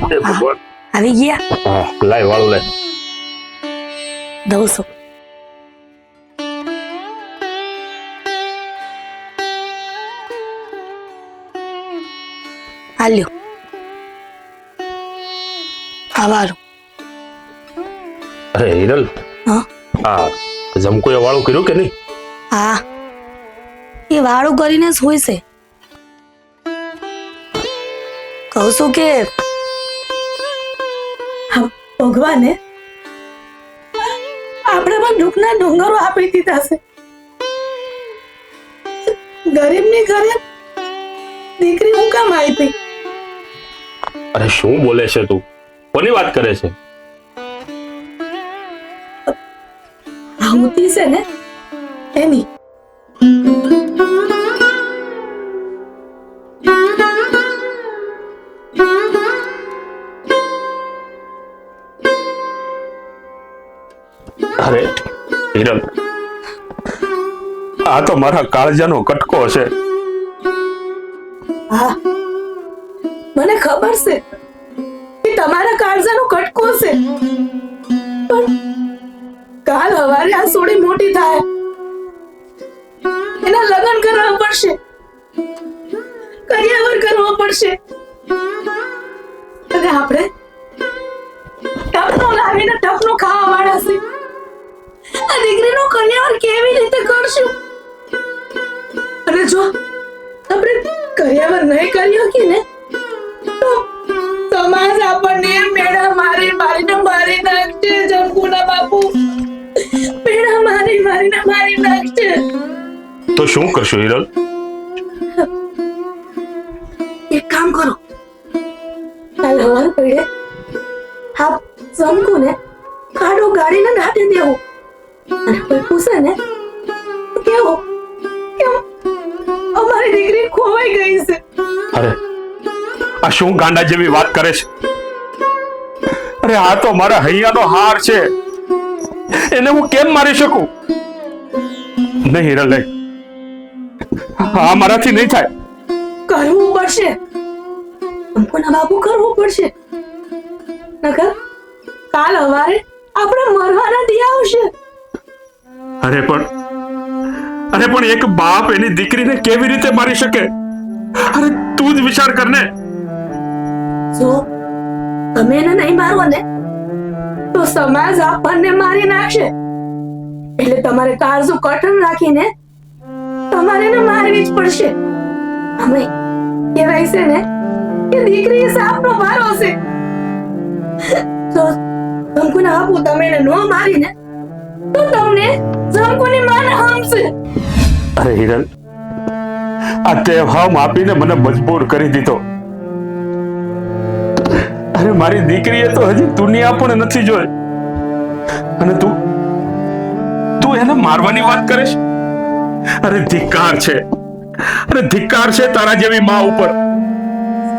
ભગવાન આવી ગયા હા લાય વાળું લાય દઉં છું. હાલ્યો આવારું. અરે હિરલ હા હા જમકોએ વાળું કર્યું કે નહીં? હા એ વાળું કરીને જ હોય છે. કહું છું કે ભગવાને આપણે પણ દુઃખના ડુંગરો આપી દીધા છે. ગરીબની ઘરે દીકરી હું કામ આપી? અરે શું બોલે છે તું? કોની વાત કરે છે? આવતી છે ને એની. અરે હિરલ આ તો મારા કાળજાનો કટકો છે. હા મને ખબર છે કે તમારા કાળજાનો કટકો છે, પણ કાલ સવારે આ સોડી મોટી થાય, એના લગ્ન કરવા પડશે, કરિયાવર કરવો પડશે, અને આપણે ટપનો લાવીને ટપનો ખાવા વાળા છે. આ દીકરીનો કરિયાવર કેવી રીતે કરશું? અને જો આપણે કરિયાવર નહીં કરી શકીએ ને તો સમાજ આપણને મેળા મારી મારીને મારી નાખશે. જમકુના બાપુ મેળા મારી મારીને મારી નાખશે. તો શું કરશું હિરલ? એક કામ કરો, કાલ હવાર પડે હા જમકુને ખાડો ગાડીને નાખી દેવું, અને કોઈ પૂછે ને તો કેવું કે અમારી દીકરી ખોવાઈ ગઈ છે. અરે આ શું ગાંડા જેવી વાત કરે છે? અરે આ તો મારા હૈયાનો હાર છે, એને હું કેમ મારી શકું? નહીં હિરલ નહીં, આ મારાથી નહીં થાય. કરવું પડશે, અંકુના બાપુ કરવું પડશે, નકર કાલ સવારે આપણે મરવાના દી આવશે. અરે પણ એક બાપ એની દીકરીને કેવી રીતે મારી શકે? અરે તું જ વિચાર કર ને. જો તમે એને નહીં મારો ને તો સમાજ આપણને મારી નાખશે, એટલે તમારે કાળજું કઠણ રાખીને તમારે એને મારવી જ પડશે. અમે કહેવાય છે ને કે દીકરી એ સાપનો ભારો છે. જો જમકુના બાપુ તમે એને ન મારીને તો તમને જમકુની માને હમશે. અરે હિરલ આ તે હમ આપીને મને મજબૂર કરી દીધો. અરે મારી દીકરીએ તો હજી દુનિયા પણ નથી જોઈ, અને તું એને મારવાની વાત કરે છે? અરે ધિક્કાર છે, અરે ધિક્કાર છે તારા જેવી માં ઉપર.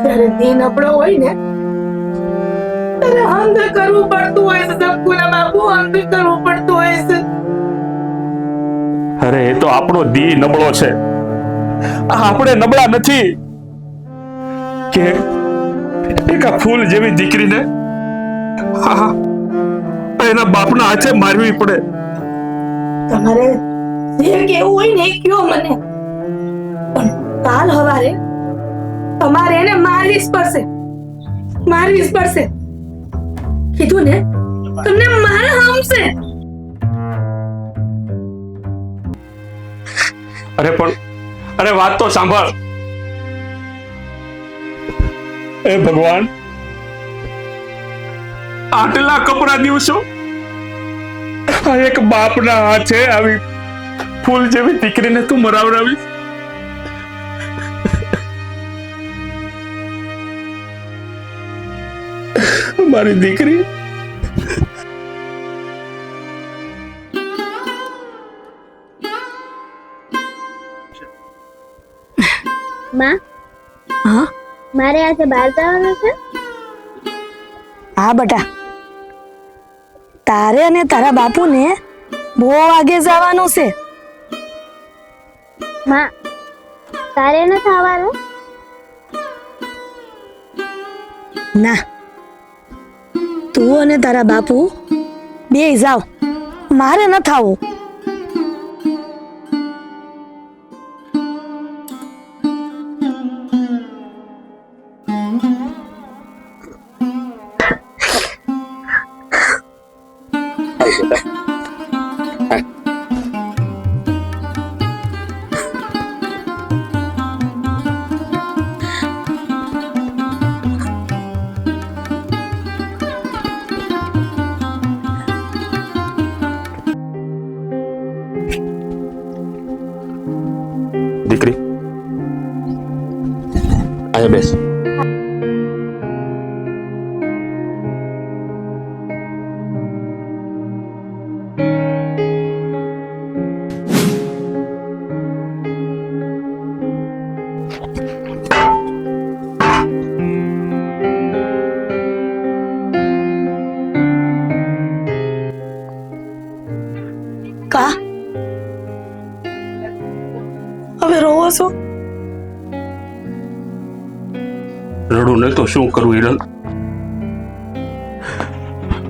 ત્યારે દિન આપણો હોય ને ત્યારે હંધ કરવું પડતું હોય છે. જમકુના બાપુ હંધ કરવું પડતું હોય છે. અરે એ તો આપણો દી નબળો છે, આપણે નબળા નથી કે એક આ ફૂલ જેવી દીકરીને એના બાપના હાથે મારવી પડે. તમારે જે કેવું હોય ને એ કયો મને, પણ કાલ સવારે તમારે એને મારવી જ પડશે, મારવી જ પડશે. કીધું ને તમને મારે હમશે. અરે વાત તો સાંભળ. એ ભગવાન, આટલા કપરા દિવસો આ એક બાપના હાથે આવી ફૂલ જેવી દીકરીને તું મરાવડાવીશ? મારી દીકરી માં, હા મારે આજે બહાર જવાનું છે. હા બેટા, તારે અને તારા બાપુને બહુ આગે જવાનું છે. માં, તારે નથી આવવાનું? ના તું અને તારા બાપુ બે જાઓ, મારે ન થાવું. દીકરી અહીંયા બેસ. કા હવે રોવો છો? રડું નહીં તો શું કરું હિરલ?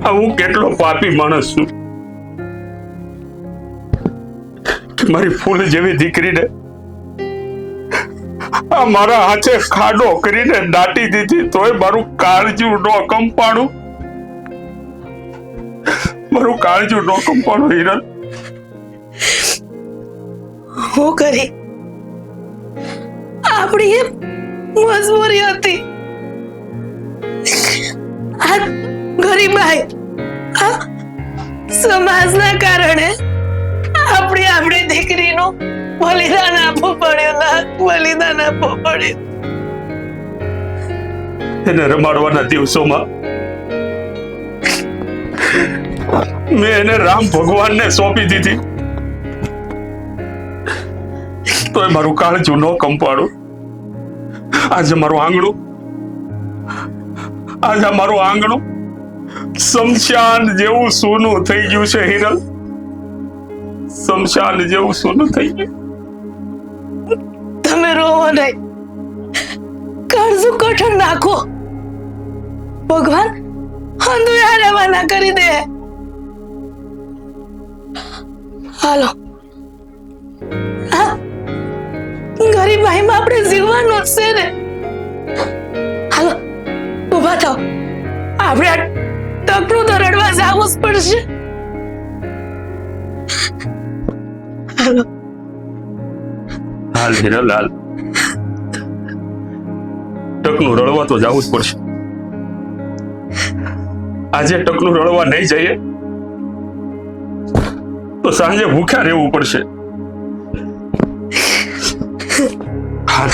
આ હું કેટલો પાપી માણસ છું કે મારી ફૂલ જેવી દીકરીને આ મારા હાથે ખાડો કરીને દાટી દીધી, તોય મારું કાળજું નો કંપાણું, મારું કાળજું નો કંપાણું હિરલ. હું કરી? આપણી એ મજબૂરી હતી. આ ગરીબાઈ, આ સમાજના કારણે આપણી દીકરીનું બલિદાન આપવું પડ્યું. ના, બલિદાન આપવું પડ્યું. એને રમાડવાના દિવસોમાં મેં એને રામ ભગવાનને સોંપી દીધી, તોય મારું કાળજું ન કંપાડું. આજે મારું આંગણું શમશાન જેવું સૂનું થઈ ગયું છે હિરલ, શમશાન જેવું સૂનું થઈ ગયું. તમે રોવો નહીં, કાળજું કઠણ નાખો. ભગવાન અંધુયા રવાના કરી દે. હાલો, ગરીબાઈમાં આપણે જીવવાનું જ છે ને. હાલો, ઉભા થાવ. આપણે આ તકનું તો રડવા જવું જ પડશે. હાલો. હાલ હિરલ હાલ, ટકનું રડવા તો જવું જ પડશે. આજે ટકનું રડવા નહીં જઈએ તો સાંજે ભૂખ્યા રહેવું પડશે. હાલ.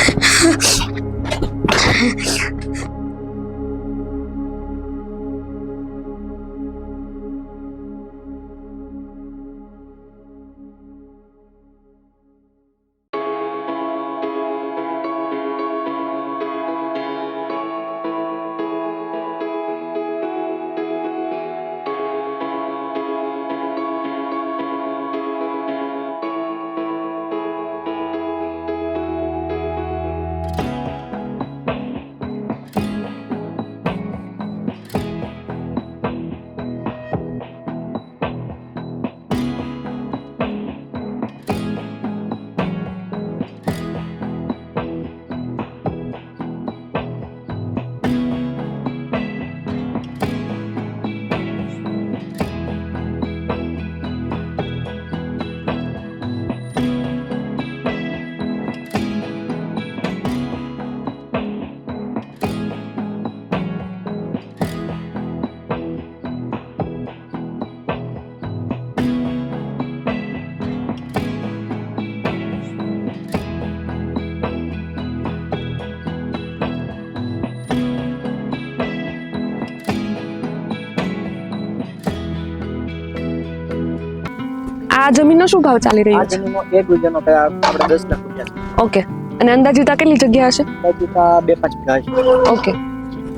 આ જમીનનો શું ભાવ ચાલી રહ્યો છે? જમીનનો 1 વીઘાનો આપણે 10 લાખ રૂપિયા છે. ઓકે, અને અંદાજિત આ કેટલી જગ્યા હશે? અંદાજિત 2-5 વીઘા છે. ઓકે,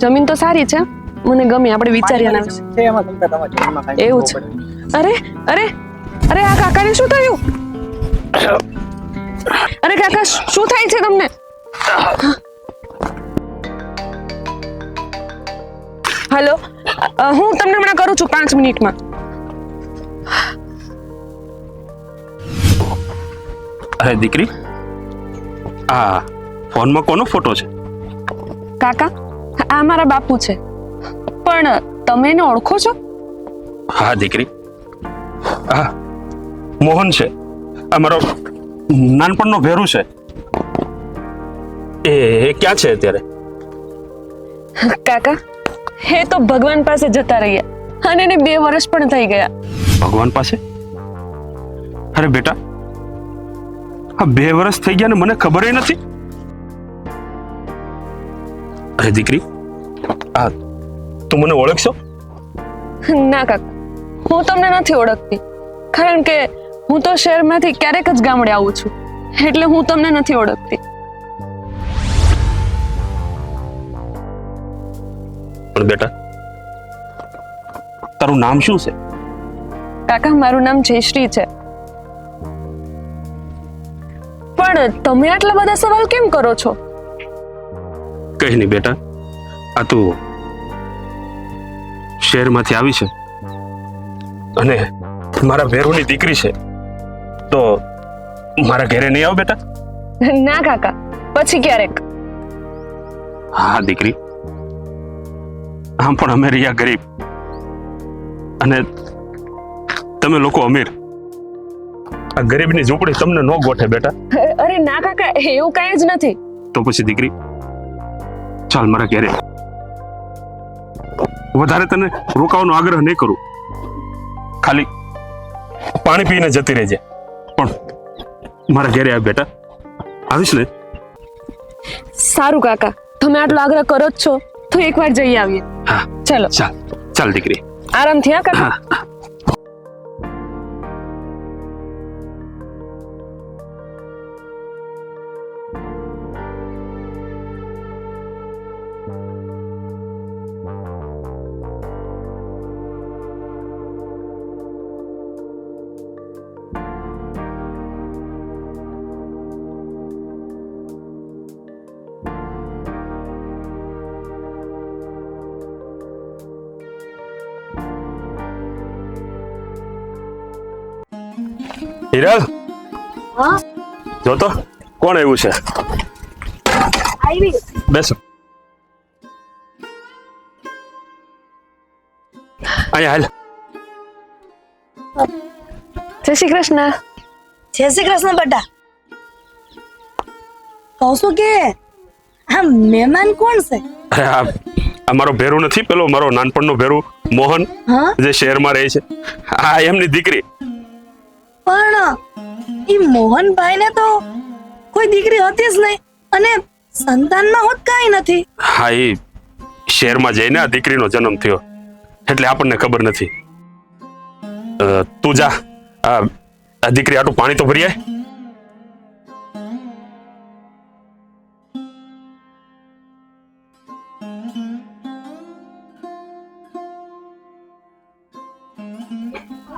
જમીન તો સારી છે, મને ગમે. આપણે વિચાર્યા ના છે એમાં તમને તમારા જમીનમાં કાંઈ એવું છે. અરે અરે અરે, આ કાકાને શું થયું? અરે કાકા, શું થાય છે તમને? હેલો, હું તમને હમણાં કરું છું 5 મિનિટમાં. અરે દીકરી, આ ફોનમાં કોનો ફોટો છે? કાકા, આ મારા બાપુ છે. પણ તમે એને ઓળખો છો? હા દીકરી, હા મોહન છે, અમારો નાનપણનો ભેરું છે. એ ક્યાં છે અત્યારે? કાકા, એ તો ભગવાન પાસે જતા રહ્યા અને એને 2 વર્ષ પણ થઈ ગયા. ભગવાન પાસે? અરે બેટા, આ 2 વર્ષ થઈ ગયા ને મને ખબર નથી. અરે દીકરી, આ તું મને ઓળખશો? ના કાકા, હું તમને નથી ઓળખતી, કારણ કે હું તો શહેરમાંથી ક્યારેક જ ગામડે આવું છું, એટલે હું તમને નથી ઓળખતી. પણ બેટા, તારું નામ શું છે? કાકા, મારું નામ જયશ્રી છે. પણ તમે આટલા બધા સવાલ કેમ કરો છો? કઈ નહીં બેટા, આ તું શહેરમાંથી આવી છે અને મારા ભેરુની દીકરી છે, તો મારા ઘરે નહીં આવ બેટા? ના કાકા, પછી ક્યારેક. હા દીકરી, આમ પણ અમે રહ્યા ગરીબ અને તમે લોકો અમીર. આ ગરીબની ઝૂંપડી તમને ન ગોઠે બેટા. અરે ના કાકા, એવું કાંઈ જ નથી. તો પછી દીકરી, ચાલ મારા ઘરે. વધારે તને રોકાવાનો આગ્રહ નહીં કરું, ખાલી પાણી પીને જતી રહેજે, પણ મારા ઘરે આવ બેટા. આવીશ ને? સારું કાકા, તમે આટલો આગ્રહ કરો જ છો તો એકવાર જઈ આવીએ. હા ચલો. ચાલ ચાલ દીકરી, આરામથી. હા કાકા. હા. હિરલ, હા જો તો કોણ આવ્યું છે? આવી. બેસો. અહીંયા હાલ. જય શ્રી કૃષ્ણ. જય શ્રી કૃષ્ણ બેટા. કહું છું કે આ મહેમાન કોણ છે? અરે આ મારો ભેરું નથી, પેલો મારો નાનપણનો ભેરું મોહન, હા, જે શહેરમાં રહે છે. આ એમની દીકરી. પણ ઈ મોહનભાઈ ને તો કોઈ દીકરી હતી જ નહીં અને સંતાનમાં હોત કાંઈ નથી. હા, એ શહેરમાં જઈને આ દીકરીનો જન્મ થયો એટલે આપણને ખબર નથી. તું જા, આ દીકરી આટલું પાણી તો ભરી આય.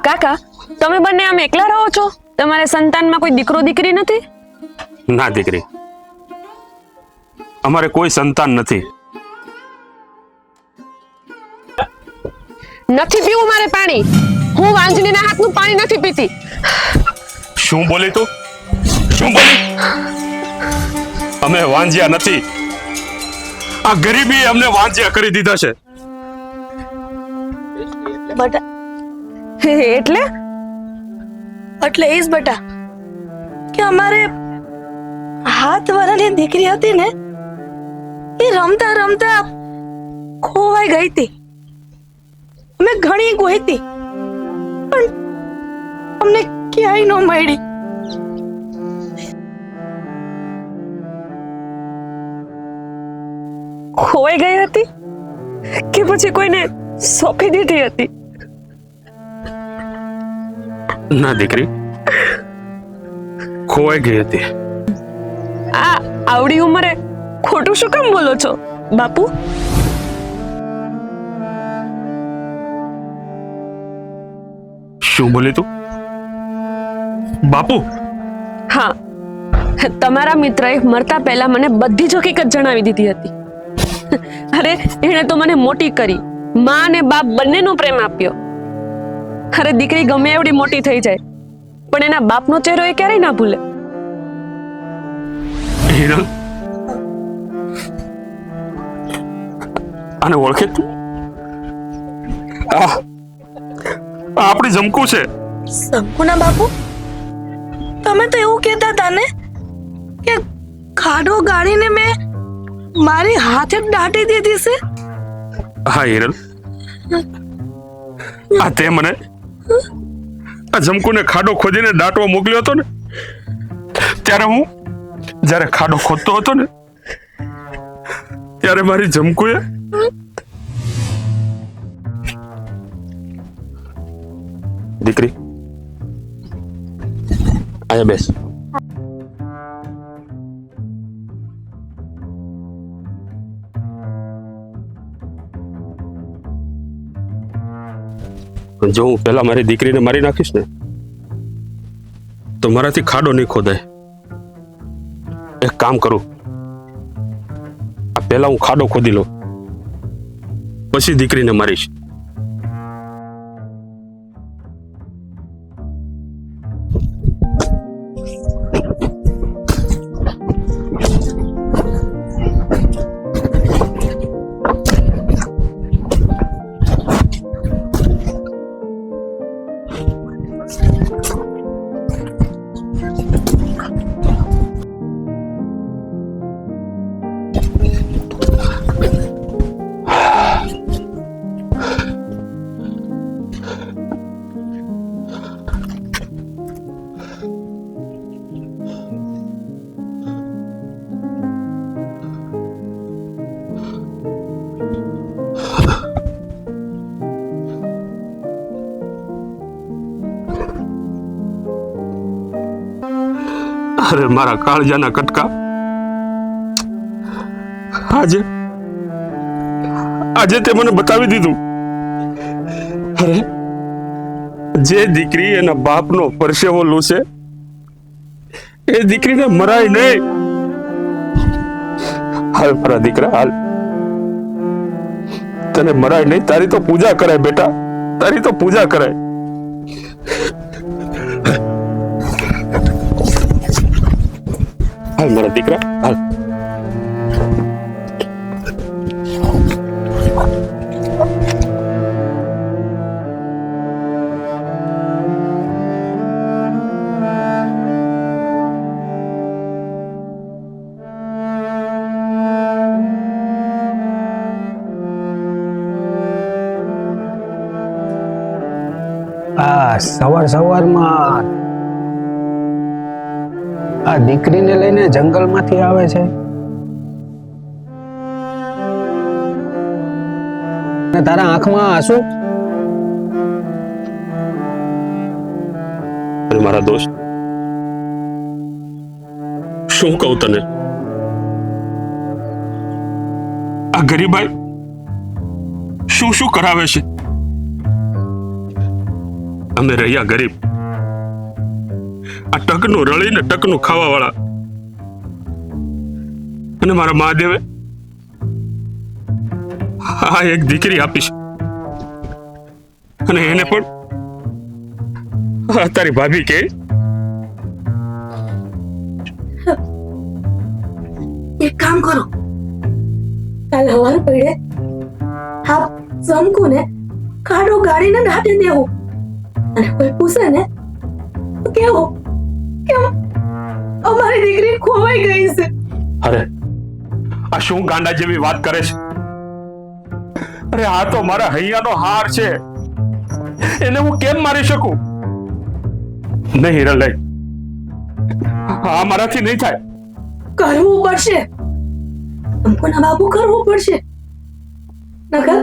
કાકા, તમે બંને આમ એકલા રહો છો? તમારે સંતાનમાં કોઈ દીકરો દીકરી નથી? ના દીકરી, અમારે કોઈ સંતાન નથી. નથી પીવું મારે પાણી. હું વાંજણીના હાથનું પાણી નથી પીતી. શું બોલી તું? શું બોલી? અમે વાંજ્યા નથી. આ ગરીબી અમને વાંજ્યા કરી દીધા છે. બેટા એટલે એટલે એ જ બેટા કે અમારે હાથ વાળાની દીકરી હતી ને, એ રમતા રમતા ખોવાઈ ગઈ હતી. અમે ઘણી ગોઈતી પણ અમને ક્યાંય ન મળી. ખોવાઈ ગઈ હતી કે પછી કોઈને સોંપી દીધી હતી? ના દીકરી, ખોવાઈ ગઈ હતી. આ આવડી ઉંમરે ખોટું શું કામ બોલો છો બાપુ? શું બોલી તું? બાપુ? હા, તમારા મિત્રએ મરતા પહેલા મને બધી જ હકીકત જણાવી દીધી હતી. અરે, એણે તો મને મોટી કરી, માં અને બાપ બંનેનો પ્રેમ આપ્યો. અરે દીકરી ગમે એવડી મોટી થઈ જાય પણ એના બાપનો ચહેરો એ ક્યારેય ના ભૂલે. હિરલ, આને ઓળખે તું? આ આપણી જમકુ છે. શંકુના બાપુ, તમે તો એવું કહેતા હતા ને કે ખાડો ગાળીને મેં મારી હાથે જ દાટી દીધી છે. હા હિરલ, આ તે મને આ જમકુને ખાડો ખોદીને દાટવા મોકલ્યો હતો ને, ત્યારે હું જ્યારે ખાડો ખોદતો હતો ને ત્યારે મારી જમકુએ દીકરી આયા બેસ. જો હું પેલા મારી દીકરીને મારી નાખીશ ને તો મારાથી ખાડો નહીં ખોદાય. એક કામ કરું, આ પેલા હું ખાડો ખોદી લઉં, પછી દીકરીને મારીશ. અરે મારા કાળજાના કટકા, આજે તે મને બતાવી દીધું. અરે જે દીકરી એના બાપનો પરસેવો લૂસે એ દીકરીને મરાય નહીં. હાલ મારા દીકરા, હાલ, તને મરાય નહીં. તારી તો પૂજા કરાય બેટા, તારી તો પૂજા કરાય. હાલ મારા દીકરા, હાલ. આ સવારમાં આ દીકરીને લઈને જંગલમાંથી આવે છે ને તારા આંખમાં આંસુ? અરે મારા દોસ્ત, શું કહું તને? આ ગરીબાઈ શું શું કરાવે છે. અમે રહ્યા ગરીબ, આ ટકનું રળીને ટકનું ખાવા વાળા, અને મારા મહાદેવે આ એક દીકરી આપી છે, અને એને પણ તારી ભાભી કે એક કામ કરો, કાલે સવાર પડે આ શંકુને ખાડો ગાળીને દાટી દેવું, અને કોઈ પૂછે ને તો કેવું કે અમારી દીકરી ખોવાઈ ગઈ છે. અરે આ શું ગાંડા જેવી વાત કરે છે? અરે આ તો મારા હૈયાનો હાર છે, એને હું કેમ મારી શકું? નહીં હિરલ, આ મારાથી નહીં થાય. કરવું પડશે, શંકુના બાપુ કરવું પડશે, નકર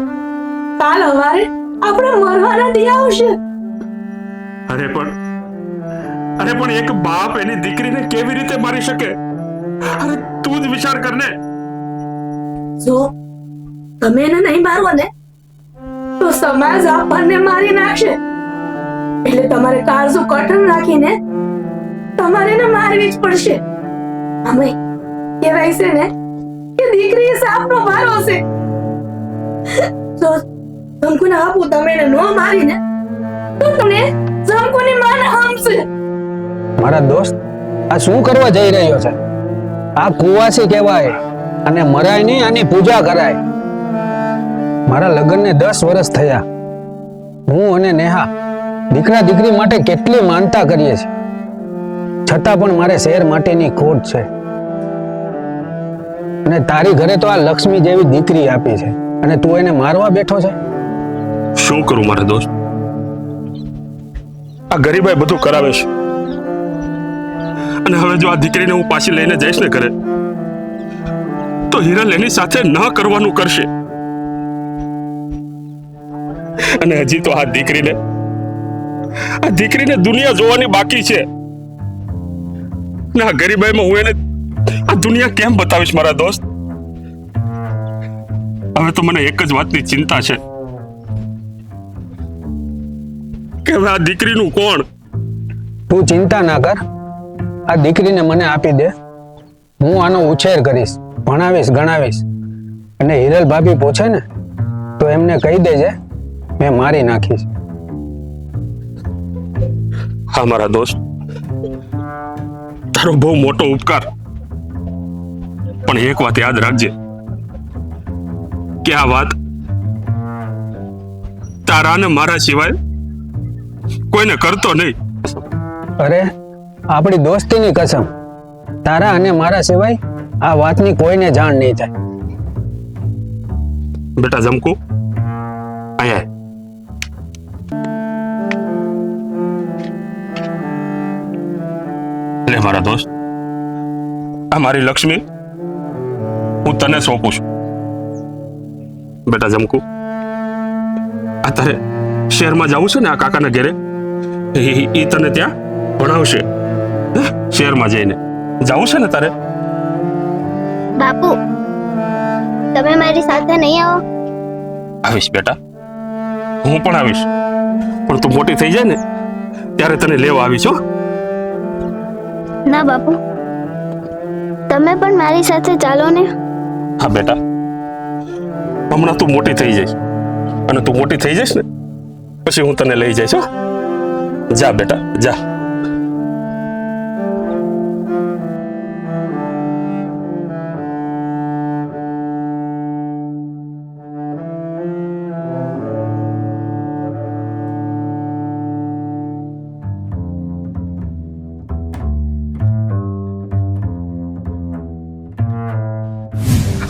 કાલ સવારે આપણે મરવાના દી આવશે. અરે પણ એક બાપ એની દીકરીને કેવી રીતે મારી શકે? અરે તું જ વિચાર કર ને. જો તમે એને નહીં મારો ને તો સમાજ આપણને મારી નાખશે, એટલે તમારે કાળજું કઠણ રાખીને તમારે એને મારવી જ પડશે. આમે કહેવાય છે ને કે દીકરી સાપનો ભારો છે. જો જમકુને આપું તમે એને નો મારીને તો તમને જમકુની માને હમશે. મારા દોસ્ત આ શું કરવા જઈ રહ્યો છે? આ કુવાસી કહેવાય અને મરાય નહીં, આની પૂજા કરાય. મારા લગ્નને 10 વર્ષ થયા. હું અને નેહા દીકરા દીકરી માટે કેટલી માનતા કરીએ છીએ, છતાં પણ મારે શેર માટેની ખોટ છે. અને તારી ઘરે તો આ લક્ષ્મી જેવી દીકરી આપી છે અને તું એને મારવા બેઠો છે. શું કરું મારા દોસ્ત? આ ગરીબાઈ બધું કરાવે છે, અને હવે જો આ દીકરીને હું પાછી લઈને જઈશ ને ઘરે, તો હિરલ એની સાથે ન કરવાનું કરશે. અને હજી તો આ દીકરીને દુનિયા જોવાની બાકી છે. ને આ ગરીબાઈમાં હું એને આ દુનિયા કેમ બતાવીશ મારા દોસ્ત? હવે તો મને એક જ વાતની ચિંતા છે કે હવે આ દીકરીનું કોણ? તું ચિંતા ના કર, આ દીકરીને મને આપી દે. હું આનો ઉછેર કરીશ, ભણાવીશ, ગણાવીશ. અને હિરલ ભાભી પૂછે ને તો એમને કહી દેજે મેં મારી નાખીશ. હા મારા દોસ્ત, તારો બહુ મોટો ઉપકાર. પણ એક વાત યાદ રાખજે કે આ વાત તારા ને મારા સિવાય કોઈને કરતો નહીં. અરે આપણી દોસ્તીની કસમ, તારા અને મારા સિવાય આ વાતની કોઈને જાણ નહીં થાય. બેટા જમકુ, આયા લે મારા દોસ્ત, આ મારી લક્ષ્મી હું તને સોંપું છું. બેટા જમકુ, આ તારે શહેરમાં જવું છે ને આ કાકાના ઘરે, એ તને ત્યાં ભણાવશે. શહેરમાં જઈને જવું છે ને તારે? બાપુ તમે મારી સાથે નહીં આવો? આવીશ બેટા, હું પણ આવીશ, પણ તું મોટી થઈ જાય ને ત્યારે તને લેવા આવીશ. હો ના બાપુ, તમે પણ મારી સાથે ચાલો ને. હા બેટા, હમણાં તું મોટી થઈ જઈશ, અને તું મોટી થઈ જઈશ ને પછી હું તને લઈ જઈશ. હો જા બેટા જા.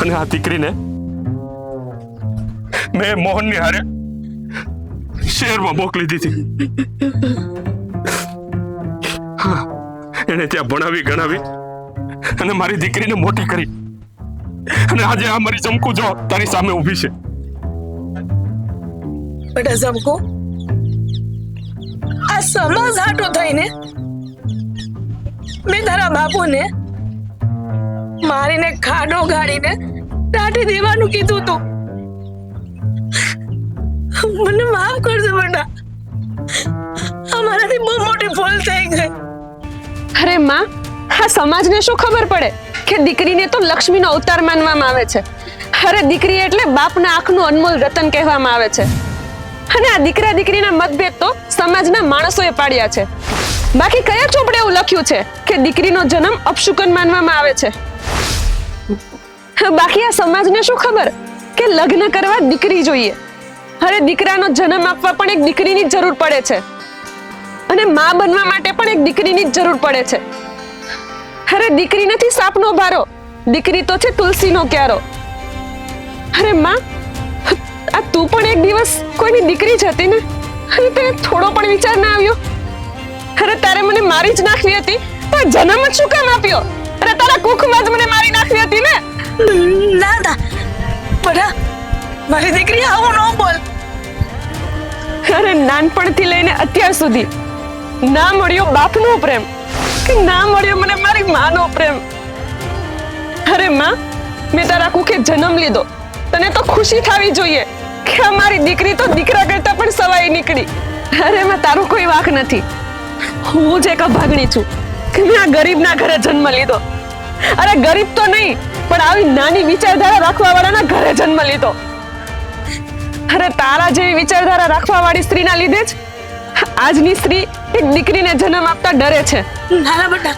અને આ દીકરીને મેં મોહનની હારે શહેરમાં મોકલી દીધી. હા, એને ત્યાં ભણાવી ગણાવી અને મારી દીકરીને મોટી કરી. અને આજે આ મારી ચમકુ જો તારી સામે ઊભી છે. બેટા જમકુ, આ સમાજ હાટો થઈને મેં તારા બાપુને મારીને ખાડો ગાડીને દાટી દેવાનું કીધું તું. મને માફ કરજો બેટા, અમારાથી બહુ મોટી ભૂલ થઈ ગઈ. અરે માં, આ સમાજને શું ખબર પડે કે દીકરીને તો લક્ષ્મીનો અવતાર માનવામાં આવે છે. અરે દીકરી એટલે બાપના આંખનું અનમોલ રતન કહેવામાં આવે છે. અને આ દીકરા દીકરીના મતભેદ તો સમાજના માણસોએ પાડ્યા છે. બાકી કયા ચોપડે એવું લખ્યું છે કે દીકરીનો જન્મ અપશુકન માનવામાં આવે છે? બાકી આ સમાજને શું ખબર કે લગ્ન કરવા દીકરી જોઈએ. અરે દીકરાનો જન્મ આપવા પણ એક દીકરીની જ જરૂર પડે છે, અને માં બનવા માટે પણ એક દીકરીની જ જરૂર પડે છે. અરે દીકરી નથી સાપનો ભારો, દીકરી તો છે તુલસીનો ક્યારો. અરે માં, આ તું પણ એક દિવસ કોઈની દીકરી જ હતી ને, અને તને થોડો પણ વિચાર ના આવ્યો? અરે તારે મને મારી જ નાખવી હતી, પણ જન્મ જ શું કામ આપ્યો? અરે તારા કુખમાં જ મને મારી નાખવી હતી ને. ના ના બેટા, મારી દીકરી આવું ન બોલ. અરે નાનપણથી લઈને અત્યાર સુધી ના મળ્યો બાપનો પ્રેમ કે ના મળ્યો મને મારી માનો પ્રેમ. અરે માં, મેં તારા કુખે જન્મ લીધો, તને તો ખુશી થવી જોઈએ કે અમારી દીકરી તો દીકરા કરતા પણ સવાઈ નીકળી. અરે માં, તારો કોઈ વાંક નથી. હું જ એક અભાગણી છું કે મેં આ ગરીબના ઘરે જન્મ લીધો. અરે ગરીબ તો નહીં, પણ આવી નાની વિચારધારા રાખવા વાળાના ઘરે જન્મ લીધો. અરે તારા જેવી વિચારધારા રાખવા વાળી સ્ત્રીના લીધે જ આજની સ્ત્રી એક દીકરીને જન્મ આપતા ડરે છે. નાના બેટા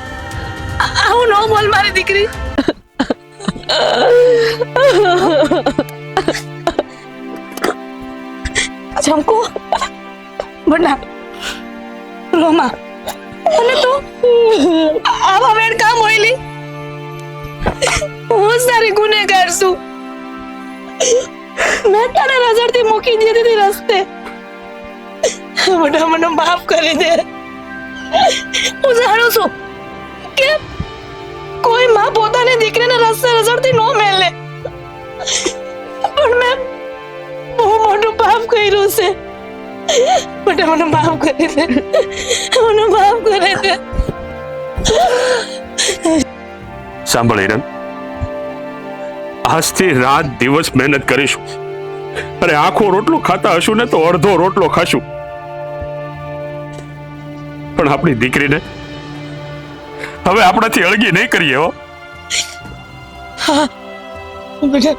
આવું ન બોલ મારી દીકરી. ચમકુ બેટા રોમા અને તું આવા વેણ કામ હોયલી. હું સારી ગુનેગાર છું. મેં તને નજરથી મૂકી દીધી હતી રસ્તે. બેટા મને માફ કરી દે. હું જાણું છું કે કોઈ માં પોતાની દીકરીને રસ્તે રઝળતી ન મેલે, પણ મેં બહુ મોટું પાપ કર્યું છે. બેટા મને માફ કરી દે. મને માફ કરી દે. સાંભળ હિરન, આજથી રાત દિવસ મહેનત કરીશું. અરે આખો રોટલો ખાતા હશું ને તો અડધો રોટલો ખાશું, પણ આપણી દીકરીને હવે આપણાથી અળગી નહીં કરીએ હો. બેટા